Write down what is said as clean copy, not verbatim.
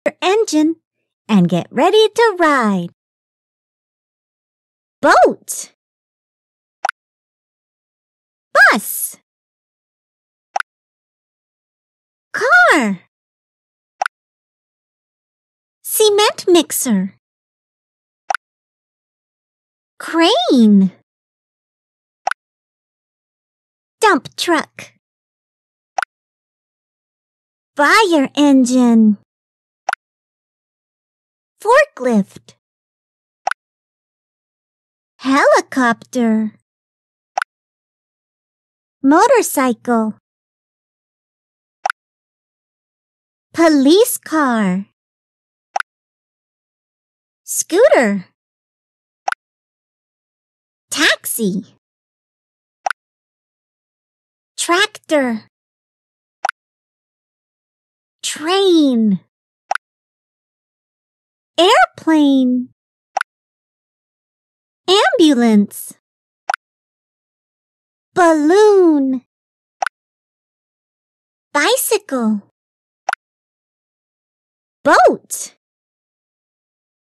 your engine and get ready to ride. Boat, bus, car, cement mixer, crane, dump truck, fire engine, forklift, helicopter, motorcycle, police car, scooter, taxi, tractor, train, airplane, ambulance, balloon, bicycle, boat.